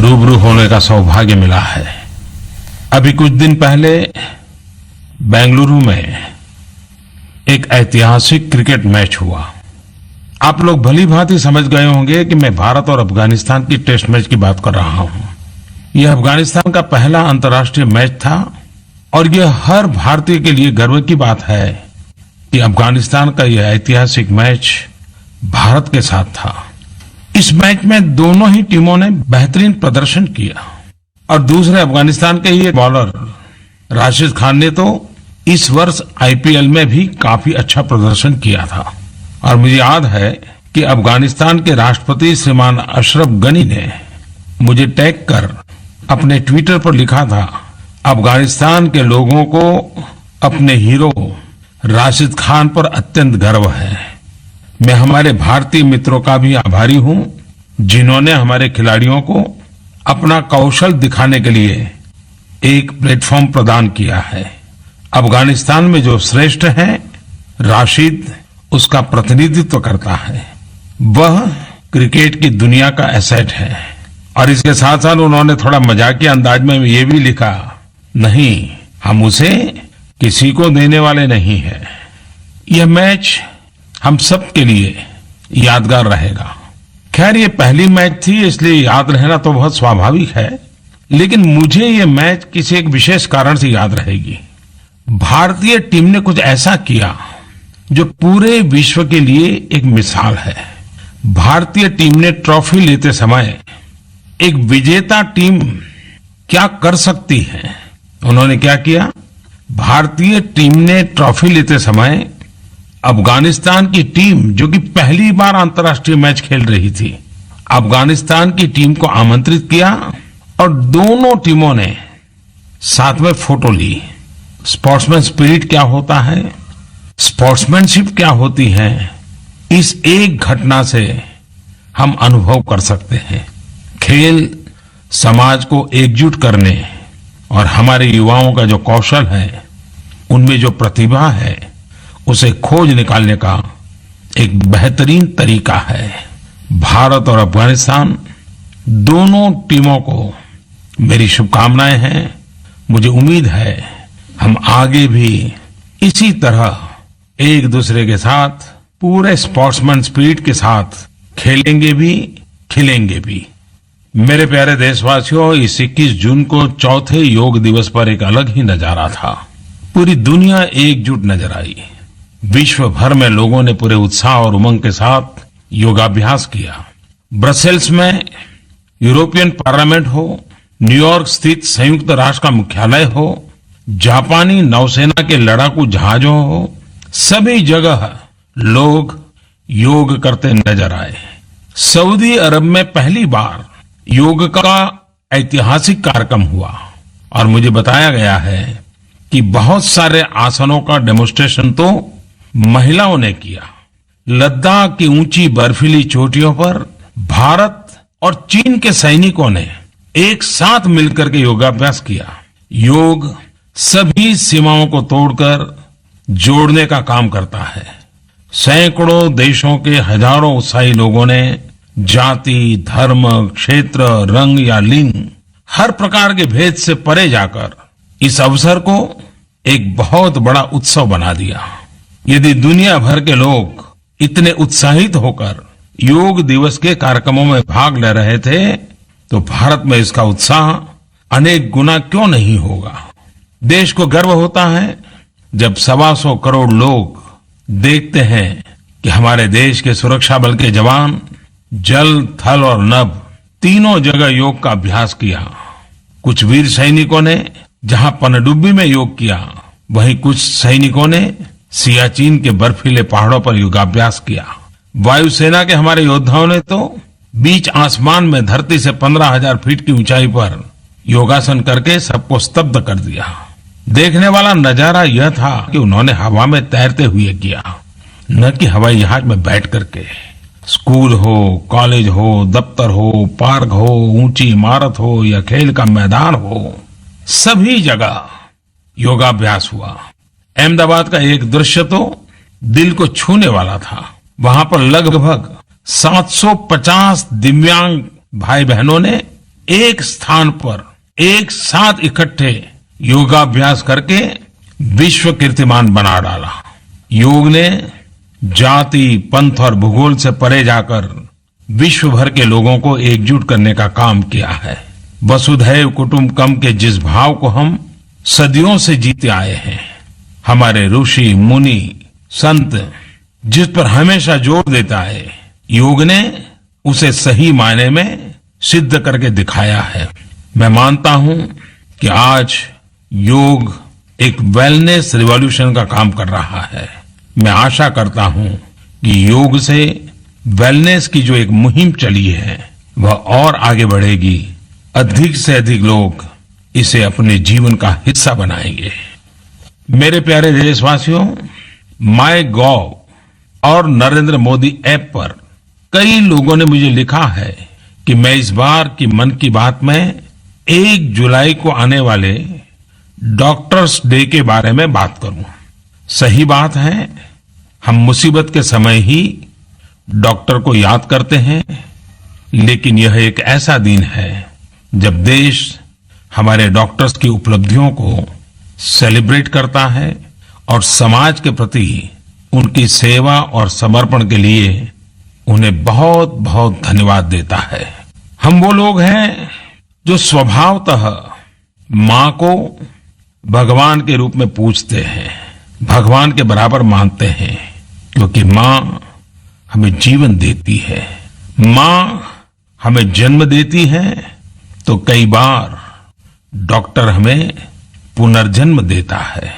रूबरू होने का सौभाग्य मिला है। अभी कुछ दिन पहले बेंगलुरु में एक ऐतिहासिक क्रिकेट मैच हुआ। आप लोग भली भांति समझ गए होंगे कि मैं भारत और अफगानिस्तान की टेस्ट मैच की बात कर रहा हूं। यह अफगानिस्तान का पहला अंतर्राष्ट्रीय मैच था और यह हर भारतीय के लिए गर्व की बात है कि अफगानिस्तान का यह ऐतिहासिक मैच भारत के साथ था। इस मैच में दोनों ही टीमों ने बेहतरीन प्रदर्शन किया और दूसरे अफगानिस्तान के ही बॉलर राशिद खान ने तो इस वर्ष आईपीएल में भी काफी अच्छा प्रदर्शन किया था। और मुझे याद है कि अफगानिस्तान के राष्ट्रपति श्रीमान अशरफ गनी ने मुझे टैग कर अपने ट्विटर पर लिखा था, अफगानिस्तान के लोगों को अपने हीरो राशिद खान पर अत्यंत गर्व है। मैं हमारे भारतीय मित्रों का भी आभारी हूं जिन्होंने हमारे खिलाड़ियों को अपना कौशल दिखाने के लिए एक प्लेटफॉर्म प्रदान किया है। अफगानिस्तान में जो श्रेष्ठ है, राशिद उसका प्रतिनिधित्व करता है। वह क्रिकेट की दुनिया का एसेट है। और इसके साथ साथ उन्होंने थोड़ा मजाकिया अंदाज में ये भी लिखा, नहीं, हम उसे किसी को देने वाले नहीं हैं। यह मैच हम सब के लिए यादगार रहेगा। खैर, ये पहली मैच थी इसलिए याद रहना तो बहुत स्वाभाविक है, लेकिन मुझे ये मैच किसी एक विशेष कारण से याद रहेगी। भारतीय टीम ने कुछ ऐसा किया जो पूरे विश्व के लिए एक मिसाल है। भारतीय टीम ने ट्रॉफी लेते समय एक विजेता टीम क्या कर सकती है, उन्होंने क्या किया। भारतीय टीम ने ट्रॉफी लेते समय अफगानिस्तान की टीम, जो कि पहली बार अंतर्राष्ट्रीय मैच खेल रही थी, अफगानिस्तान की टीम को आमंत्रित किया और दोनों टीमों ने साथ में फोटो ली। स्पोर्ट्समैन स्पिरिट क्या होता है, स्पोर्ट्समैनशिप क्या होती है, इस एक घटना से हम अनुभव कर सकते हैं। खेल समाज को एकजुट करने और हमारे युवाओं का जो कौशल है, उनमें जो प्रतिभा है, उसे खोज निकालने का एक बेहतरीन तरीका है। भारत और अफगानिस्तान दोनों टीमों को मेरी शुभकामनाएं हैं। मुझे उम्मीद है हम आगे भी इसी तरह एक दूसरे के साथ पूरे स्पोर्ट्समैन स्पिरिट के साथ खेलेंगे भी, खिलेंगे भी। मेरे प्यारे देशवासियों, इस 21 जून को चौथे योग दिवस पर एक अलग ही नजारा था। पूरी दुनिया एकजुट नजर आई। विश्व भर में लोगों ने पूरे उत्साह और उमंग के साथ योगाभ्यास किया। ब्रसेल्स में यूरोपियन पार्लियामेंट हो, न्यूयॉर्क स्थित संयुक्त राष्ट्र का मुख्यालय हो, जापानी नौसेना के लड़ाकू जहाजों हो, सभी जगह लोग योग करते नजर आए। सऊदी अरब में पहली बार योग का ऐतिहासिक कार्यक्रम हुआ और मुझे बताया गया है कि बहुत सारे आसनों का डेमोन्स्ट्रेशन तो महिलाओं ने किया। लद्दाख की ऊंची बर्फीली चोटियों पर भारत और चीन के सैनिकों ने एक साथ मिलकर के योगाभ्यास किया। योग सभी सीमाओं को तोड़कर जोड़ने का काम करता है। सैकड़ों देशों के हजारों उत्साही लोगों ने जाति, धर्म, क्षेत्र, रंग या लिंग, हर प्रकार के भेद से परे जाकर इस अवसर को एक बहुत बड़ा उत्सव बना दिया। यदि दुनिया भर के लोग इतने उत्साहित होकर योग दिवस के कार्यक्रमों में भाग ले रहे थे, तो भारत में इसका उत्साह अनेक गुना क्यों नहीं होगा। देश को गर्व होता है जब 125 करोड़ लोग देखते हैं कि हमारे देश के सुरक्षा बल के जवान जल, थल और नभ तीनों जगह योग का अभ्यास किया। कुछ वीर सैनिकों ने जहां पनडुब्बी में योग किया, वहीं कुछ सैनिकों ने सियाचिन के बर्फीले पहाड़ों पर योगाभ्यास किया। वायुसेना के हमारे योद्धाओं ने तो बीच आसमान में धरती से 15,000 फीट की ऊंचाई पर योगासन करके सबको स्तब्ध कर दिया। देखने वाला नजारा यह था कि उन्होंने हवा में तैरते हुए किया, न कि हवाई जहाज में बैठ करके। स्कूल हो, कॉलेज हो, दफ्तर हो, पार्क हो, ऊंची इमारत हो या खेल का मैदान हो, सभी जगह योगाभ्यास हुआ। अहमदाबाद का एक दृश्य तो दिल को छूने वाला था। वहां पर लगभग 750 दिव्यांग भाई बहनों ने एक स्थान पर एक साथ इकट्ठे योगाभ्यास करके विश्व कीर्तिमान बना डाला। योग ने जाति, पंथ और भूगोल से परे जाकर विश्व भर के लोगों को एकजुट करने का काम किया है। वसुधैव कुटुंबकम के जिस भाव को हम सदियों से जीते आए हैं, हमारे ऋषि मुनि संत जिस पर हमेशा जोर देता है, योग ने उसे सही मायने में सिद्ध करके दिखाया है। मैं मानता हूं कि आज योग एक वेलनेस रिवॉल्यूशन का काम कर रहा है। मैं आशा करता हूं कि योग से वेलनेस की जो एक मुहिम चली है वह और आगे बढ़ेगी। अधिक से अधिक लोग इसे अपने जीवन का हिस्सा बनाएंगे। मेरे प्यारे देशवासियों, MyGov और नरेंद्र मोदी ऐप पर कई लोगों ने मुझे लिखा है कि मैं इस बार की मन की बात में 1 जुलाई को आने वाले डॉक्टर्स डे के बारे में बात करूं। सही बात है, हम मुसीबत के समय ही डॉक्टर को याद करते हैं, लेकिन यह एक ऐसा दिन है जब देश हमारे डॉक्टर्स की उपलब्धियों को सेलिब्रेट करता है और समाज के प्रति उनकी सेवा और समर्पण के लिए उन्हें बहुत बहुत धन्यवाद देता है। हम वो लोग हैं जो स्वभावतः मां को भगवान के रूप में पूजते हैं, भगवान के बराबर मानते हैं, क्योंकि मां हमें जीवन देती है। मां हमें जन्म देती है तो कई बार डॉक्टर हमें पुनर्जन्म देता है।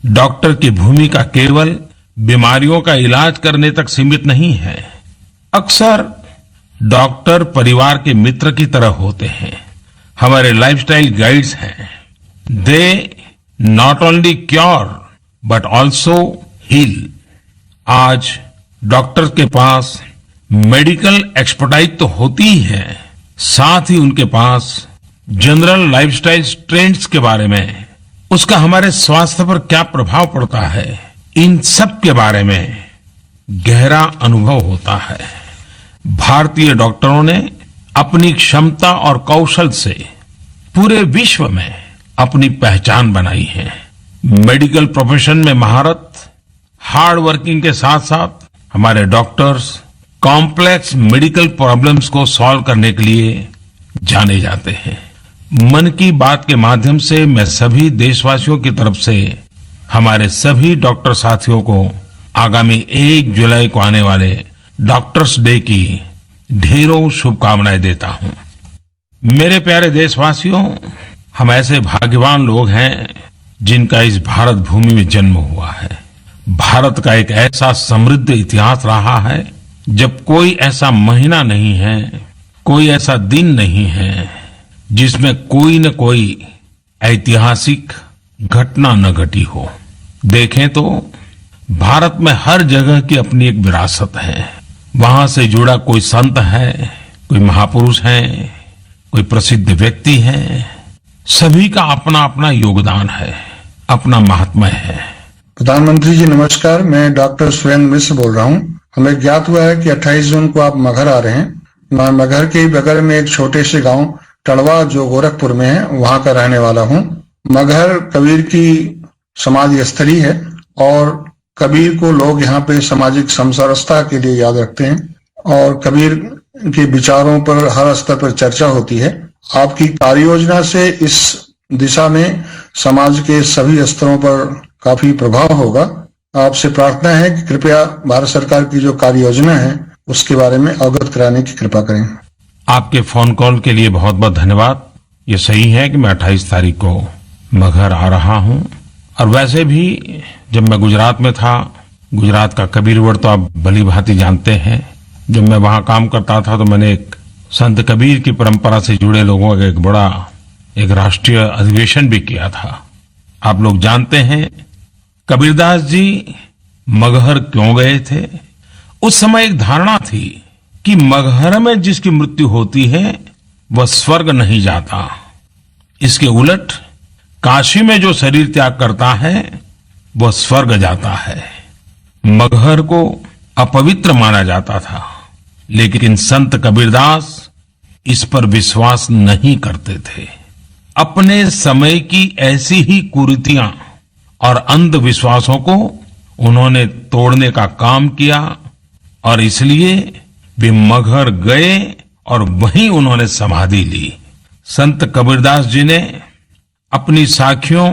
डॉक्टर की भूमिका केवल बीमारियों का इलाज करने तक सीमित नहीं है। अक्सर डॉक्टर परिवार के मित्र की तरह होते हैं, हमारे लाइफस्टाइल गाइड्स हैं। They not only cure but also heal. आज डॉक्टर के पास मेडिकल एक्सपर्टाइज तो होती ही है, साथ ही उनके पास जनरल लाइफस्टाइल ट्रेंड्स के बारे में, उसका हमारे स्वास्थ्य पर क्या प्रभाव पड़ता है, इन सब के बारे में गहरा अनुभव होता है। भारतीय डॉक्टरों ने अपनी क्षमता और कौशल से पूरे विश्व में अपनी पहचान बनाई है। मेडिकल प्रोफेशन में महारत, हार्ड वर्किंग के साथ साथ हमारे डॉक्टर्स कॉम्प्लेक्स मेडिकल प्रॉब्लम्स को सॉल्व करने के लिए जाने जाते हैं। मन की बात के माध्यम से मैं सभी देशवासियों की तरफ से हमारे सभी डॉक्टर साथियों को आगामी 1 जुलाई को आने वाले डॉक्टर्स डे की ढेरों शुभकामनाएं देता हूं। मेरे प्यारे देशवासियों, हम ऐसे भाग्यवान लोग हैं जिनका इस भारत भूमि में जन्म हुआ है। भारत का एक ऐसा समृद्ध इतिहास रहा है जब कोई ऐसा महीना नहीं है, कोई ऐसा दिन नहीं है जिसमें कोई न कोई ऐतिहासिक घटना न घटी हो। देखें तो भारत में हर जगह की अपनी एक विरासत है। वहां से जुड़ा कोई संत है, कोई महापुरुष है, कोई प्रसिद्ध व्यक्ति है। सभी का अपना अपना योगदान है, अपना महात्म्य है। प्रधानमंत्री जी नमस्कार, मैं डॉक्टर सुरेंद्र मिश्र बोल रहा हूँ। हमें ज्ञात हुआ है कि 28 जून को आप मगहर आ रहे हैं। मैं मगहर के बगल में एक छोटे से गांव टड़वा जो गोरखपुर में है, वहां का रहने वाला हूँ। मगहर कबीर की समाधि स्थली है और कबीर को लोग यहाँ पे सामाजिक समरसता के लिए याद रखते हैं और कबीर के विचारों पर हर स्तर पर चर्चा होती है। आपकी कार्य योजना से इस दिशा में समाज के सभी स्तरों पर काफी प्रभाव होगा। आपसे प्रार्थना है कि कृपया भारत सरकार की जो कार्य योजना है उसके बारे में अवगत कराने की कृपा करें। आपके फोन कॉल के लिए बहुत बहुत धन्यवाद। ये सही है कि मैं 28 तारीख को मगहर आ रहा हूं, और वैसे भी जब मैं गुजरात में था, गुजरात का कबीर वड तो आप भली भांति जानते हैं। जब मैं वहां काम करता था तो मैंने एक संत कबीर की परंपरा से जुड़े लोगों का एक बड़ा राष्ट्रीय अधिवेशन भी किया था। आप लोग जानते हैं कबीरदास जी मगहर क्यों गए थे। उस समय एक धारणा थी कि मगहर में जिसकी मृत्यु होती है वह स्वर्ग नहीं जाता। इसके उलट काशी में जो शरीर त्याग करता है वह स्वर्ग जाता है। मगहर को अपवित्र माना जाता था, लेकिन संत कबीरदास इस पर विश्वास नहीं करते थे। अपने समय की ऐसी ही कुरीतियां और अंधविश्वासों को उन्होंने तोड़ने का काम किया और इसलिए वे मगहर गए और वहीं उन्होंने समाधि ली। संत कबीरदास जी ने अपनी साखियों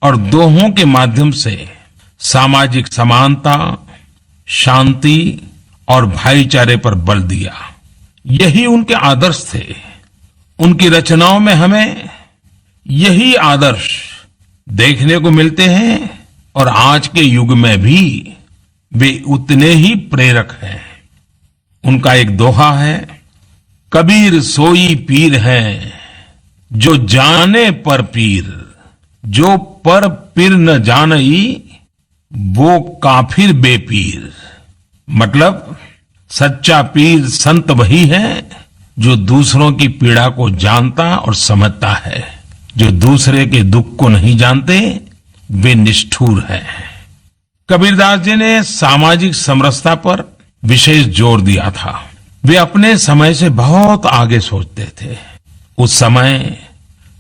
और दोहों के माध्यम से सामाजिक समानता, शांति और भाईचारे पर बल दिया। यही उनके आदर्श थे। उनकी रचनाओं में हमें यही आदर्श देखने को मिलते हैं और आज के युग में भी वे उतने ही प्रेरक हैं। उनका एक दोहा है, कबीर सोई पीर है जो जाने पर पीर, जो पर पीर न जानई वो काफिर बेपीर। मतलब सच्चा पीर संत वही है जो दूसरों की पीड़ा को जानता और समझता है। जो दूसरे के दुख को नहीं जानते वे निष्ठुर हैं। कबीरदास जी ने सामाजिक समरसता पर विशेष जोर दिया था। वे अपने समय से बहुत आगे सोचते थे। उस समय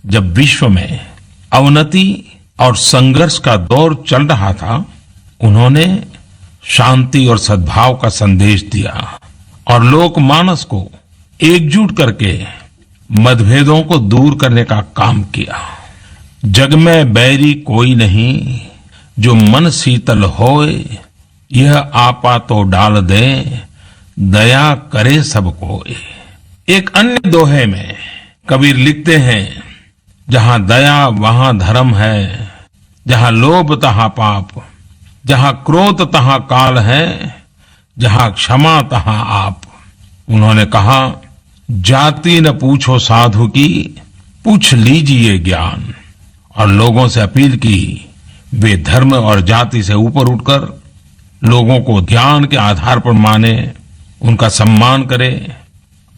जब विश्व में अवनति और संघर्ष का दौर चल रहा था, उन्होंने शांति और सद्भाव का संदेश दिया और लोकमानस को एकजुट करके मतभेदों को दूर करने का काम किया। जग में बैरी कोई नहीं जो मन शीतल होए, यह आपा तो डाल दे दया करे सब कोई। एक अन्य दोहे में कबीर लिखते हैं, जहां दया वहां धर्म है, जहां लोभ तहां पाप, जहां क्रोध तहां काल है, जहां क्षमा तहां आप। उन्होंने कहा, जाति न पूछो साधु की, पूछ लीजिए ज्ञान। और लोगों से अपील की वे धर्म और जाति से ऊपर उठकर लोगों को ज्ञान के आधार पर माने, उनका सम्मान करें।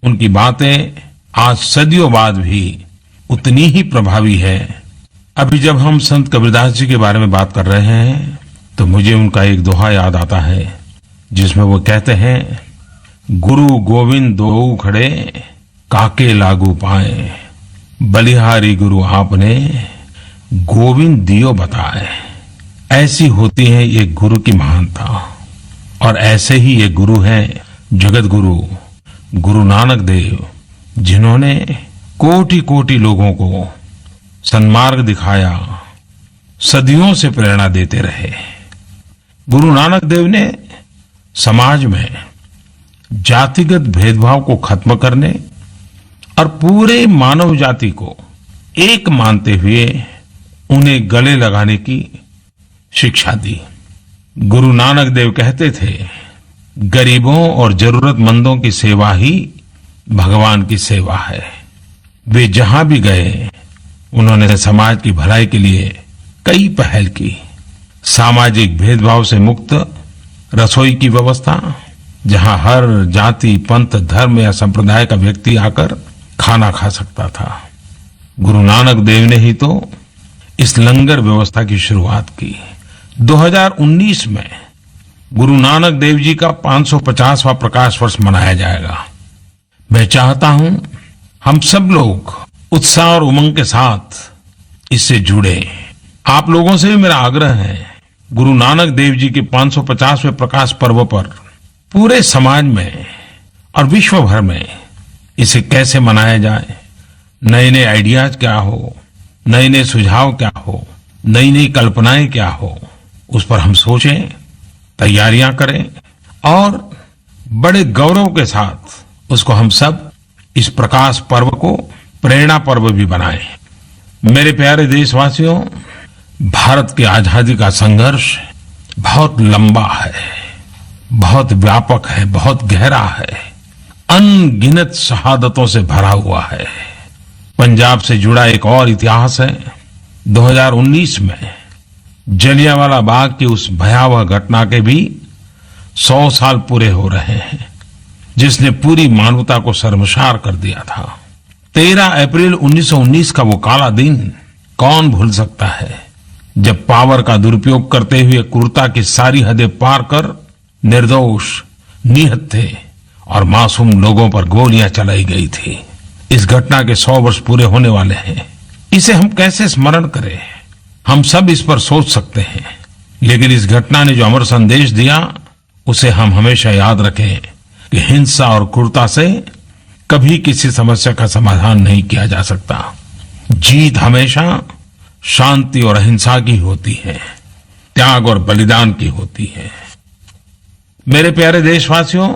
उनकी बातें आज सदियों बाद भी उतनी ही प्रभावी है। अभी जब हम संत कबीरदास जी के बारे में बात कर रहे हैं तो मुझे उनका एक दोहा याद आता है जिसमें वो कहते हैं, गुरु गोविंद दो खड़े काके लागू पाए, बलिहारी गुरु आपने गोविंद दियो बताए। ऐसी होती है ये गुरु की महानता। और ऐसे ही ये गुरु हैं जगत गुरु गुरु नानक देव, जिन्होंने कोटि कोटि लोगों को सन्मार्ग दिखाया, सदियों से प्रेरणा देते रहे। गुरु नानक देव ने समाज में जातिगत भेदभाव को खत्म करने और पूरे मानव जाति को एक मानते हुए उन्हें गले लगाने की शिक्षा दी। गुरु नानक देव कहते थे, गरीबों और जरूरतमंदों की सेवा ही भगवान की सेवा है। वे जहां भी गए उन्होंने समाज की भलाई के लिए कई पहल की। सामाजिक भेदभाव से मुक्त रसोई की व्यवस्था, जहां हर जाति, पंथ, धर्म या संप्रदाय का व्यक्ति आकर खाना खा सकता था। गुरु नानक देव ने ही तो इस लंगर व्यवस्था की शुरुआत की। 2019 में गुरु नानक देव जी का 550वां प्रकाश वर्ष मनाया जाएगा। मैं चाहता हूं हम सब लोग उत्साह और उमंग के साथ इससे जुड़े। आप लोगों से भी मेरा आग्रह है, गुरु नानक देव जी के 550वें प्रकाश पर्व पर पूरे समाज में और विश्व भर में इसे कैसे मनाया जाए, नए नए आइडियाज क्या हो, नए नए सुझाव क्या हो, नई नई कल्पनाएं क्या हो, उस पर हम सोचें, तैयारियां करें और बड़े गौरव के साथ उसको हम सब इस प्रकाश पर्व को प्रेरणा पर्व भी बनाएं। मेरे प्यारे देशवासियों, भारत की आजादी का संघर्ष बहुत लंबा है, बहुत व्यापक है, बहुत गहरा है, अनगिनत शहादतों से भरा हुआ है। पंजाब से जुड़ा एक और इतिहास है। 2019 में जलियांवाला बाग की उस भयावह घटना के भी 100 साल पूरे हो रहे हैं, जिसने पूरी मानवता को शर्मसार कर दिया था। 13 अप्रैल 1919 का वो काला दिन कौन भूल सकता है, जब पावर का दुरुपयोग करते हुए क्रूरता की सारी हदें पार कर निर्दोष, निहत्थे और मासूम लोगों पर गोलियां चलाई गई थी। इस घटना के 100 वर्ष पूरे होने वाले हैं। इसे हम कैसे स्मरण करें, हम सब इस पर सोच सकते हैं, लेकिन इस घटना ने जो अमर संदेश दिया उसे हम हमेशा याद रखें कि हिंसा और क्रूरता से कभी किसी समस्या का समाधान नहीं किया जा सकता। जीत हमेशा शांति और अहिंसा की होती है, त्याग और बलिदान की होती है। मेरे प्यारे देशवासियों,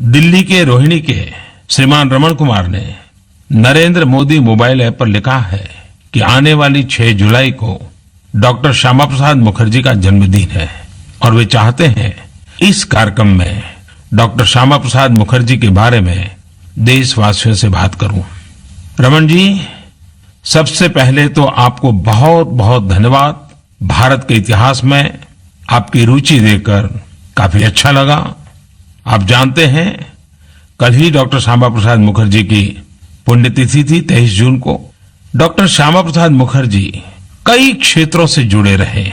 दिल्ली के रोहिणी के श्रीमान रमन कुमार ने नरेंद्र मोदी मोबाइल ऐप पर लिखा है कि आने वाली 6 जुलाई को डॉक्टर श्यामा प्रसाद मुखर्जी का जन्मदिन है और वे चाहते हैं इस कार्यक्रम में डॉक्टर श्यामा प्रसाद मुखर्जी के बारे में देशवासियों से बात करूं। रमन जी, सबसे पहले तो आपको बहुत बहुत धन्यवाद। भारत के इतिहास में आपकी रुचि देखकर काफी अच्छा लगा। आप जानते हैं कल ही डॉक्टर श्यामा प्रसाद मुखर्जी की पुण्यतिथि थी, 23 जून को। डॉक्टर श्यामा प्रसाद मुखर्जी कई क्षेत्रों से जुड़े रहे,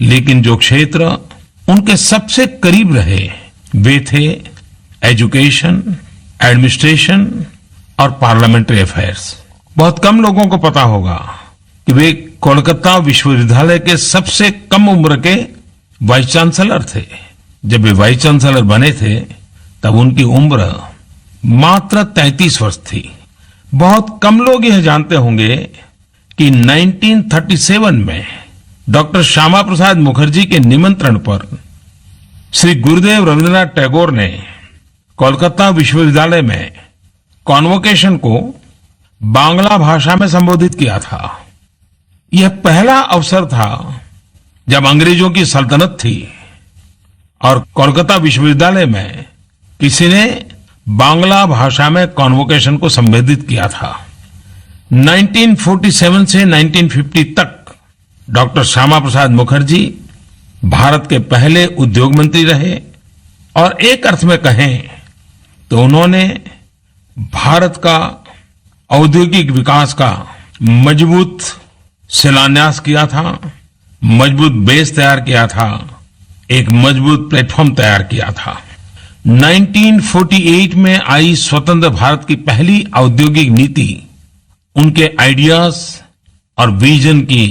लेकिन जो क्षेत्र उनके सबसे करीब रहे वे थे एजुकेशन, एडमिनिस्ट्रेशन और पार्लियामेंट्री अफेयर्स। बहुत कम लोगों को पता होगा कि वे कोलकाता विश्वविद्यालय के सबसे कम उम्र के वाइस चांसलर थे। जब वे वाइस चांसलर बने थे तब उनकी उम्र मात्र 33 वर्ष थी। बहुत कम लोग यह जानते होंगे कि 1937 में डॉक्टर श्यामा प्रसाद मुखर्जी के निमंत्रण पर श्री गुरुदेव रविन्द्रनाथ टैगोर ने कोलकाता विश्वविद्यालय में कॉन्वोकेशन को बांग्ला भाषा में संबोधित किया था। यह पहला अवसर था जब अंग्रेजों की सल्तनत थी और कोलकाता विश्वविद्यालय में किसी ने बांग्ला भाषा में कॉन्वोकेशन को संबोधित किया था। 1947 से 1950 तक डॉक्टर श्यामा प्रसाद मुखर्जी भारत के पहले उद्योग मंत्री रहे और एक अर्थ में कहें तो उन्होंने भारत का औद्योगिक विकास का मजबूत शिलान्यास किया था, मजबूत बेस तैयार किया था, एक मजबूत प्लेटफॉर्म तैयार किया था। 1948 में आई स्वतंत्र भारत की पहली औद्योगिक नीति उनके आइडियाज और विजन की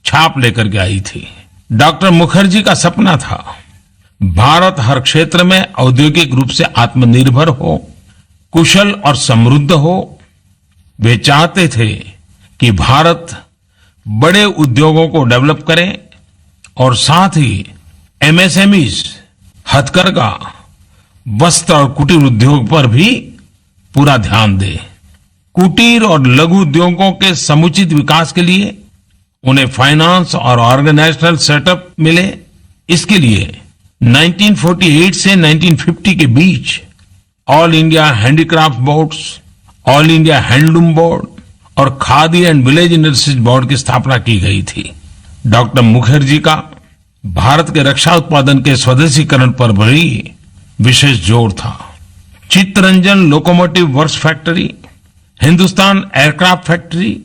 छाप लेकर के आई थी। डॉक्टर मुखर्जी का सपना था भारत हर क्षेत्र में औद्योगिक रूप से आत्मनिर्भर हो, कुशल और समृद्ध हो। वे चाहते थे कि भारत बड़े उद्योगों को डेवलप करे और साथ ही एमएसएमईज, हथकरघा, वस्त्र और कुटीर उद्योग पर भी पूरा ध्यान दे। कुटीर और लघु उद्योगों के समुचित विकास के लिए उन्हें फाइनेंस और ऑर्गेनाइजेशनल सेटअप मिले। इसके लिए 1948 से 1950 के बीच all India handicraft boards, all India handloom board और khadi and village industries board की स्थापना की गई थी। डॉक्टर मुखर्जी का भारत के रक्षा उत्पादन के स्वदेशीकरण पर भी विशेष जोर था। Chittaranjan locomotive works factory, Hindustan aircraft factory,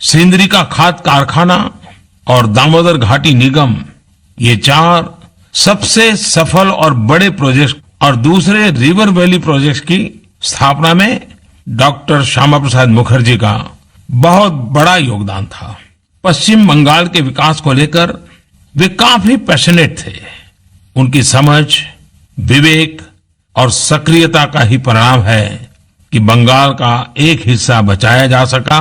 Sindri का खाद कारखाना और दामोदर घाटी निगम, ये 4 सबसे सफल और बड़े प्रोजेक्ट और दूसरे रिवर वैली प्रोजेक्ट की स्थापना में डॉक्टर श्यामा प्रसाद मुखर्जी का बहुत बड़ा योगदान था। पश्चिम बंगाल के विकास को लेकर वे काफी पैशनेट थे। उनकी समझ, विवेक और सक्रियता का ही परिणाम है कि बंगाल का एक हिस्सा बचाया जा सका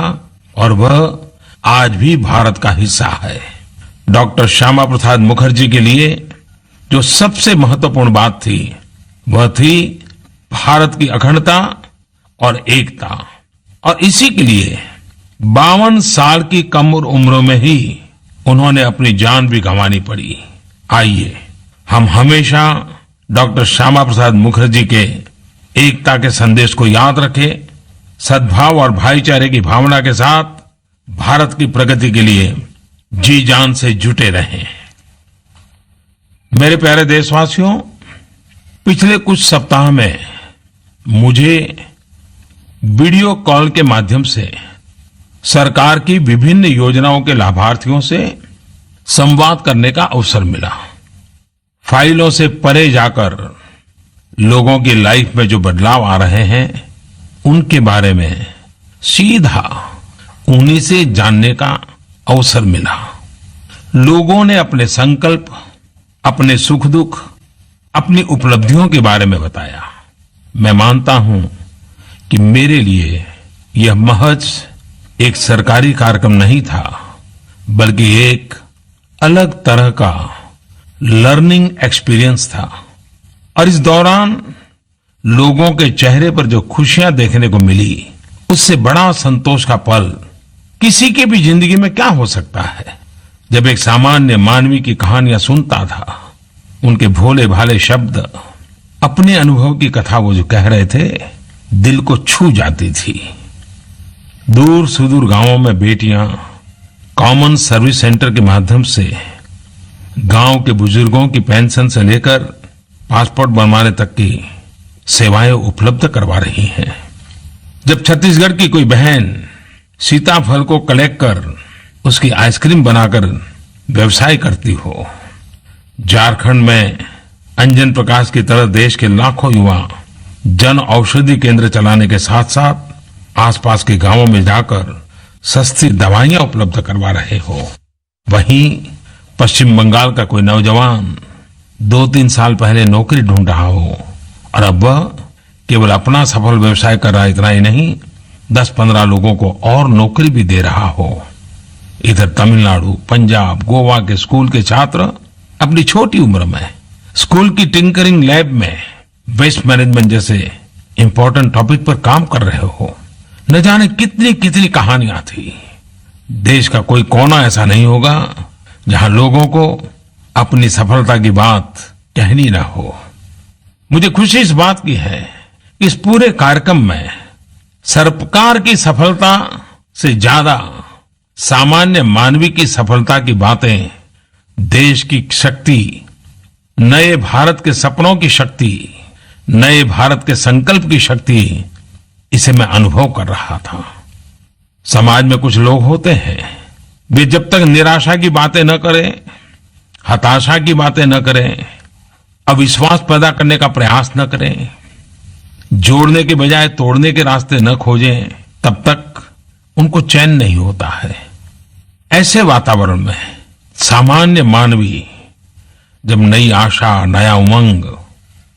और वह आज भी भारत का हिस्सा है। डॉक्टर श्यामा प्रसाद मुखर्जी के लिए जो सबसे महत्वपूर्ण बात थी वह थी भारत की अखंडता और एकता, और इसी के लिए 52 साल की कम उम्र में ही उन्होंने अपनी जान भी गंवानी पड़ी। आइए हम हमेशा डॉक्टर श्यामा प्रसाद मुखर्जी के एकता के संदेश को याद रखें, सद्भाव और भाईचारे की भावना के साथ भारत की प्रगति के लिए जी जान से जुटे रहें। मेरे प्यारे देशवासियों, पिछले कुछ सप्ताह में मुझे वीडियो कॉल के माध्यम से सरकार की विभिन्न योजनाओं के लाभार्थियों से संवाद करने का अवसर मिला। फाइलों से परे जाकर लोगों की लाइफ में जो बदलाव आ रहे हैं उनके बारे में सीधा उन्हीं से जानने का अवसर मिला। लोगों ने अपने संकल्प, अपने सुख दुख, अपनी उपलब्धियों के बारे में बताया। मैं मानता हूं कि मेरे लिए यह महज एक सरकारी कार्यक्रम नहीं था, बल्कि एक अलग तरह का लर्निंग एक्सपीरियंस था। और इस दौरान लोगों के चेहरे पर जो खुशियां देखने को मिली, उससे बड़ा संतोष का पल किसी की भी जिंदगी में क्या हो सकता है। जब एक सामान्य मानवी की कहानियां सुनता था, उनके भोले भाले शब्द, अपने अनुभव की कथा वो जो कह रहे थे, दिल को छू जाती थी। दूर सुदूर गांवों में बेटियां कॉमन सर्विस सेंटर के माध्यम से गांव के बुजुर्गों की पेंशन से लेकर पासपोर्ट बनवाने तक की सेवाएं उपलब्ध करवा रही हैं। जब छत्तीसगढ़ की कोई बहन सीताफल को कलेक्ट कर उसकी आइसक्रीम बनाकर व्यवसाय करती हो, झारखंड में अंजन प्रकाश की तरह देश के लाखों युवा जन औषधि केंद्र चलाने के साथ साथ आसपास के गांवों में जाकर सस्ती दवाइयां उपलब्ध करवा रहे हो, वहीं पश्चिम बंगाल का कोई नौजवान 2-3 साल पहले नौकरी ढूंढ रहा हो और अब वह केवल अपना सफल व्यवसाय कर रहा है, इतना ही नहीं 10-15 लोगों को और नौकरी भी दे रहा हो। इधर तमिलनाडु, पंजाब, गोवा के स्कूल के छात्र अपनी छोटी उम्र में स्कूल की टिंकरिंग लैब में वेस्ट मैनेजमेंट जैसे इंपॉर्टेंट टॉपिक पर काम कर रहे हो। न जाने कितनी कितनी कहानियां थी। देश का कोई कोना ऐसा नहीं होगा जहां लोगों को अपनी सफलता की बात कहनी ना हो। मुझे खुशी इस बात की है कि इस पूरे कार्यक्रम में सरकार की सफलता से ज्यादा सामान्य मानवी की सफलता की बातें, देश की शक्ति, नए भारत के सपनों की शक्ति, नए भारत के संकल्प की शक्ति, इसे मैं अनुभव कर रहा था। समाज में कुछ लोग होते हैं, वे जब तक निराशा की बातें न करें, हताशा की बातें न करें, अविश्वास पैदा करने का प्रयास न करें, जोड़ने के बजाय तोड़ने के रास्ते न खोजें, तब तक उनको चैन नहीं होता है। ऐसे वातावरण में सामान्य मानवी जब नई आशा, नया उमंग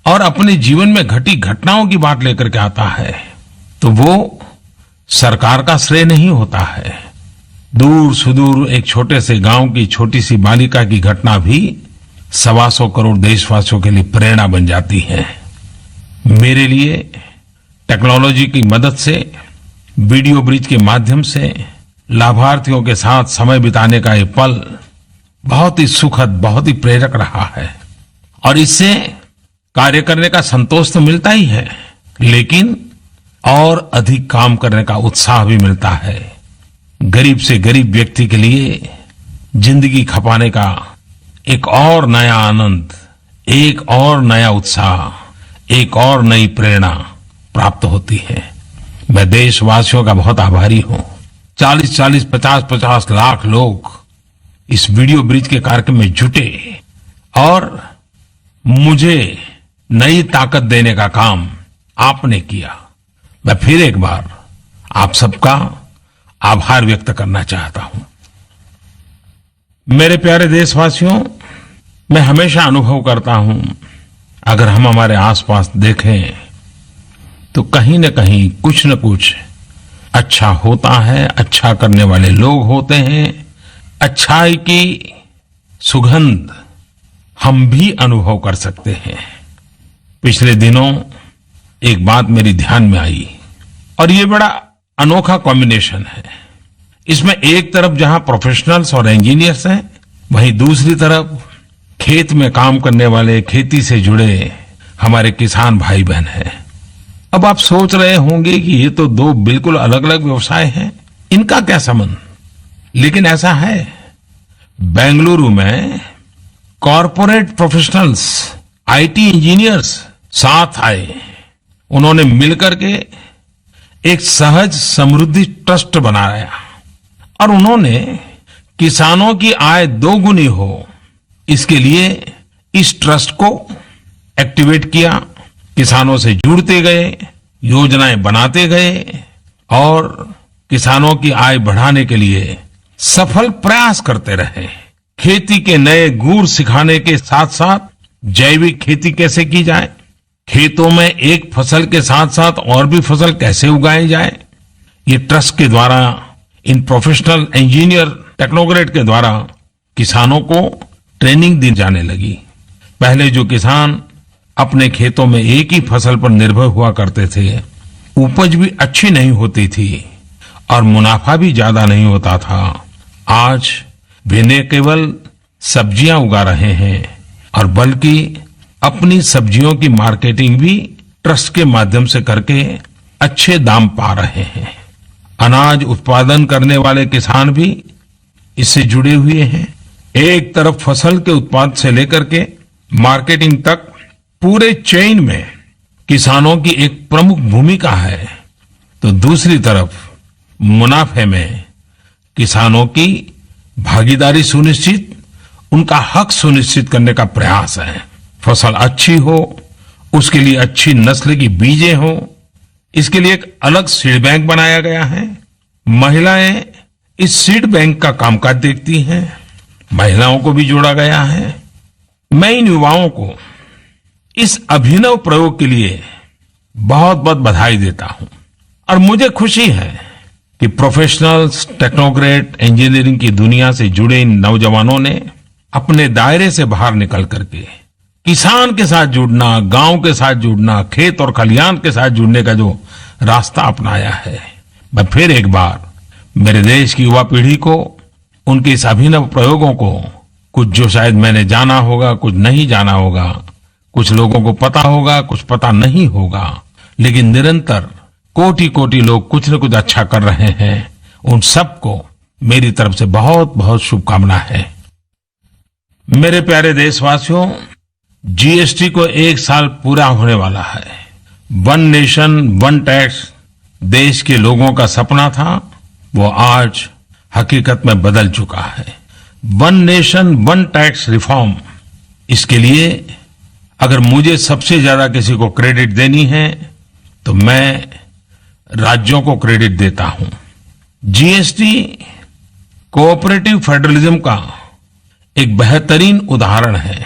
और अपने जीवन में घटी घटनाओं की बात लेकर के आता है, तो वो सरकार का श्रेय नहीं होता है। दूर सुदूर एक छोटे से गांव की छोटी सी बालिका की घटना भी 125 करोड़ देशवासियों के लिए प्रेरणा बन जाती है। मेरे लिए टेक्नोलॉजी की मदद से वीडियो ब्रिज के माध्यम से लाभार्थियों के साथ समय बिताने का ये पल बहुत ही सुखद, बहुत ही प्रेरक रहा है। और इससे कार्य करने का संतोष तो मिलता ही है, लेकिन और अधिक काम करने का उत्साह भी मिलता है। गरीब से गरीब व्यक्ति के लिए जिंदगी खपाने का एक और नया आनंद, एक और नया उत्साह, एक और नई प्रेरणा प्राप्त होती है। मैं देशवासियों का बहुत आभारी हूं। 40-40, 50-50 लाख लोग इस वीडियो ब्रिज के कार्यक्रम में जुटे और मुझे नई ताकत देने का काम आपने किया। मैं फिर एक बार आप सबका आभार व्यक्त करना चाहता हूं। मेरे प्यारे देशवासियों, मैं हमेशा अनुभव करता हूं, अगर हम हमारे आसपास देखें तो कहीं न कहीं कुछ न कुछ अच्छा होता है, अच्छा करने वाले लोग होते हैं, अच्छाई की सुगंध हम भी अनुभव कर सकते हैं। पिछले दिनों एक बात मेरी ध्यान में आई और ये बड़ा अनोखा कॉम्बिनेशन है। इसमें एक तरफ जहां प्रोफेशनल्स और इंजीनियर्स हैं, वहीं दूसरी तरफ खेत में काम करने वाले, खेती से जुड़े हमारे किसान भाई बहन हैं। अब आप सोच रहे होंगे कि ये तो दो बिल्कुल अलग अलग व्यवसाय हैं, इनका क्या संबंध? लेकिन ऐसा है, बेंगलुरु में कॉरपोरेट प्रोफेशनल्स, आईटी इंजीनियर्स साथ आए। उन्होंने मिलकर के एक सहज समृद्धि ट्रस्ट बनाया और उन्होंने किसानों की आय दोगुनी हो, इसके लिए इस ट्रस्ट को एक्टिवेट किया। किसानों से जुड़ते गए, योजनाएं बनाते गए और किसानों की आय बढ़ाने के लिए सफल प्रयास करते रहे। खेती के नए गुर सिखाने के साथ साथ जैविक खेती कैसे की जाए, खेतों में एक फसल के साथ साथ और भी फसल कैसे उगाई जाए, ये ट्रस्ट के द्वारा, इन प्रोफेशनल इंजीनियर टेक्नोक्रेट के द्वारा किसानों को ट्रेनिंग दी जाने लगी। पहले जो किसान अपने खेतों में एक ही फसल पर निर्भर हुआ करते थे, उपज भी अच्छी नहीं होती थी और मुनाफा भी ज्यादा नहीं होता था। आज वे न केवल सब्जियां उगा रहे हैं और बल्कि अपनी सब्जियों की मार्केटिंग भी ट्रस्ट के माध्यम से करके अच्छे दाम पा रहे हैं। अनाज उत्पादन करने वाले किसान भी इससे जुड़े हुए हैं। एक तरफ फसल के उत्पाद से लेकर के मार्केटिंग तक पूरे चेन में किसानों की एक प्रमुख भूमिका है, तो दूसरी तरफ मुनाफे में किसानों की भागीदारी सुनिश्चित, उनका हक सुनिश्चित करने का प्रयास है। फसल अच्छी हो, उसके लिए अच्छी नस्ल की बीजें हो, इसके लिए एक अलग सीड बैंक बनाया गया है। महिलाएं इस सीड बैंक का कामकाज देखती हैं, महिलाओं को भी जोड़ा गया है। मैं इन युवाओं को इस अभिनव प्रयोग के लिए बहुत बहुत बधाई देता हूं और मुझे खुशी है कि प्रोफेशनल्स, टेक्नोक्रेट, इंजीनियरिंग की दुनिया से जुड़े इन नौजवानों ने अपने दायरे से बाहर निकल करके किसान के साथ जुड़ना, गांव के साथ जुड़ना, खेत और खलिहान के साथ जुड़ने का जो रास्ता अपनाया है। मैं फिर एक बार मेरे देश की युवा पीढ़ी को उनके इस अभिनव प्रयोगों को, कुछ जो शायद मैंने जाना होगा, कुछ नहीं जाना होगा, कुछ लोगों को पता होगा, कुछ पता नहीं होगा, लेकिन निरंतर कोटि कोटि लोग कुछ न कुछ अच्छा कर रहे हैं, उन सबको मेरी तरफ से बहुत बहुत शुभकामना है। मेरे प्यारे देशवासियों, जीएसटी को 1 साल पूरा होने वाला है। वन नेशन वन टैक्स देश के लोगों का सपना था, वो आज हकीकत में बदल चुका है। One nation one tax reform, इसके लिए अगर मुझे सबसे ज्यादा किसी को क्रेडिट देनी है तो मैं राज्यों को क्रेडिट देता हूं। जीएसटी कोऑपरेटिव फेडरलिज्म का एक बेहतरीन उदाहरण है,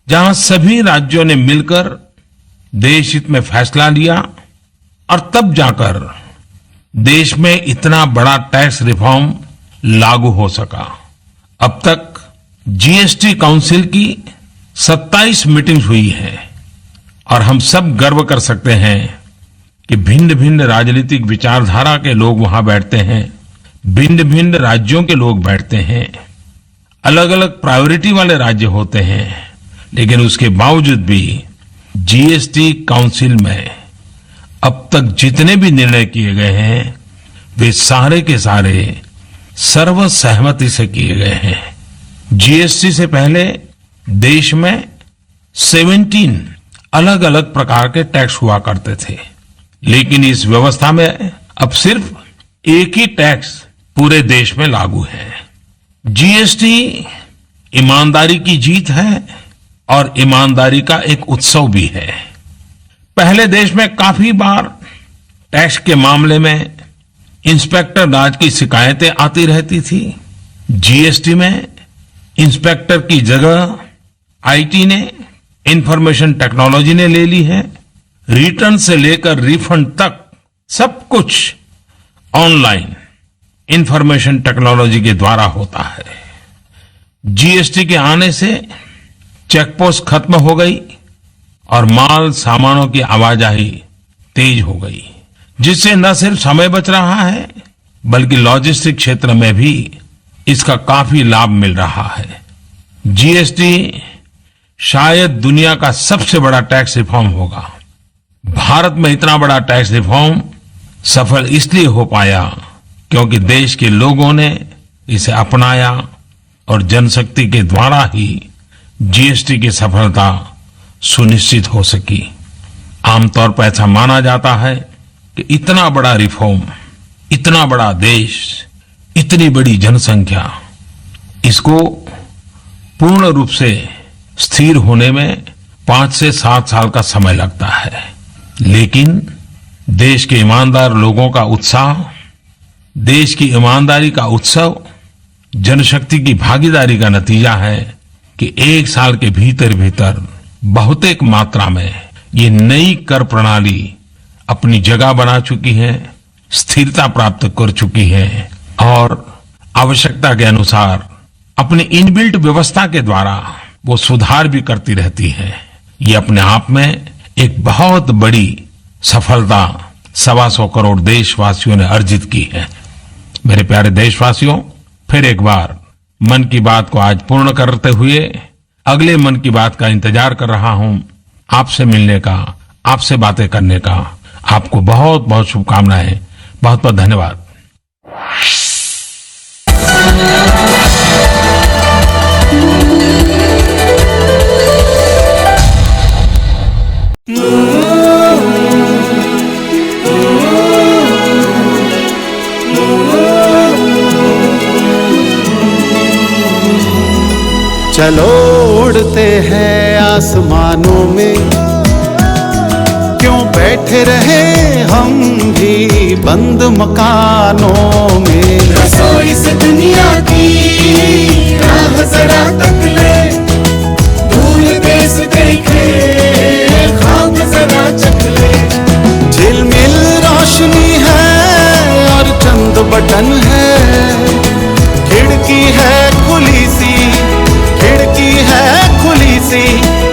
जहां सभी राज्यों ने मिलकर देश हित में फैसला लिया और तब जाकर देश में इतना बड़ा टैक्स रिफॉर्म लागू हो सका। अब तक जीएसटी काउंसिल की 27 मीटिंग्स हुई है और हम सब गर्व कर सकते हैं कि भिन्न भिन्न राजनीतिक विचारधारा के लोग वहां बैठते हैं, भिन्न भिन्न राज्यों के लोग बैठते हैं, अलग अलग प्रायोरिटी वाले राज्य होते हैं, लेकिन उसके बावजूद भी जीएसटी काउंसिल में अब तक जितने भी निर्णय किए गए हैं वे सारे के सारे सर्वसहमति से किए गए हैं। जीएसटी से पहले देश में 17 अलग अलग प्रकार के टैक्स हुआ करते थे, लेकिन इस व्यवस्था में अब सिर्फ एक ही टैक्स पूरे देश में लागू है। जीएसटी ईमानदारी की जीत है और ईमानदारी का एक उत्सव भी है। पहले देश में काफी बार टैक्स के मामले में इंस्पेक्टर राज की शिकायतें आती रहती थी। जीएसटी में इंस्पेक्टर की जगह आईटी ने, इंफॉर्मेशन टेक्नोलॉजी ने ले ली है। रिटर्न से लेकर रिफंड तक सब कुछ ऑनलाइन इंफॉर्मेशन टेक्नोलॉजी के द्वारा होता है। जीएसटी के आने से चेकपोस्ट खत्म हो गई और माल सामानों की आवाजाही तेज हो गई, जिससे न सिर्फ समय बच रहा है बल्कि लॉजिस्टिक क्षेत्र में भी इसका काफी लाभ मिल रहा है। जीएसटी शायद दुनिया का सबसे बड़ा टैक्स रिफॉर्म होगा। भारत में इतना बड़ा टैक्स रिफॉर्म सफल इसलिए हो पाया क्योंकि देश के लोगों ने इसे अपनाया और जनशक्ति के द्वारा ही जीएसटी की सफलता सुनिश्चित हो सकी। आमतौर पर ऐसा माना जाता है कि इतना बड़ा रिफॉर्म, इतना बड़ा देश, इतनी बड़ी जनसंख्या, इसको पूर्ण रूप से स्थिर होने में 5 से 7 साल का समय लगता है, लेकिन देश के ईमानदार लोगों का उत्साह, देश की ईमानदारी का उत्सव जनशक्ति की भागीदारी का नतीजा है कि एक साल के भीतर भीतर बहुतेक मात्रा में ये नई कर प्रणाली अपनी जगह बना चुकी है, स्थिरता प्राप्त कर चुकी है और आवश्यकता के अनुसार अपनी इनबिल्ट व्यवस्था के द्वारा वो सुधार भी करती रहती है। ये अपने आप में एक बहुत बड़ी सफलता 125 करोड़ देशवासियों ने अर्जित की है। मेरे प्यारे देशवासियों, फिर एक बार मन की बात को आज पूर्ण करते हुए अगले मन की बात का इंतजार कर रहा हूं। आपसे मिलने का, आपसे बातें करने का आपको बहुत बहुत शुभकामनाएं। बहुत बहुत धन्यवाद। चलो उड़ते हैं आसमानों में, क्यों बैठे रहे हम भी बंद मकानों में। रसोई से दुनिया की राह जरा तक ले, दूर देश देखे खाक जरा चख ले। झिलमिल रोशनी है और चंद बटन है, खिड़की है खुली सी, खिड़की है खुली सी,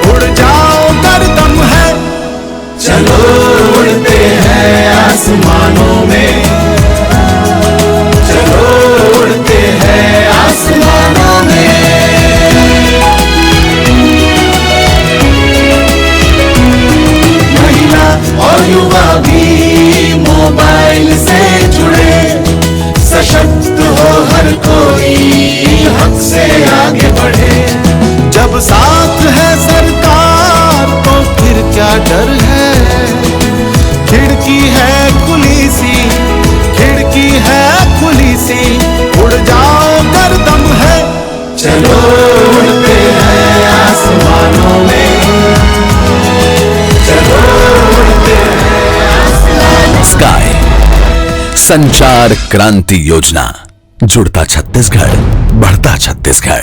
उड़ जाओ करदम है। चलो उड़ते हैं आसमानों में, चलो उड़ते हैं आसमानों में। महिला और युवा भी मोबाइल से जुड़े, सशक्त हो हर कोई, हक से आगे बढ़े। जब साथ है सरकार तो फिर क्या डर है। खिड़की है खुली सी, खिड़की है खुली सी, उड़ जाओ करदम है। चलो उड़ते हैं आसमानों में, चलो उड़ते हैं आसमानों में। स्काई संचार क्रांति योजना, जुड़ता छत्तीसगढ़, बढ़ता छत्तीसगढ़।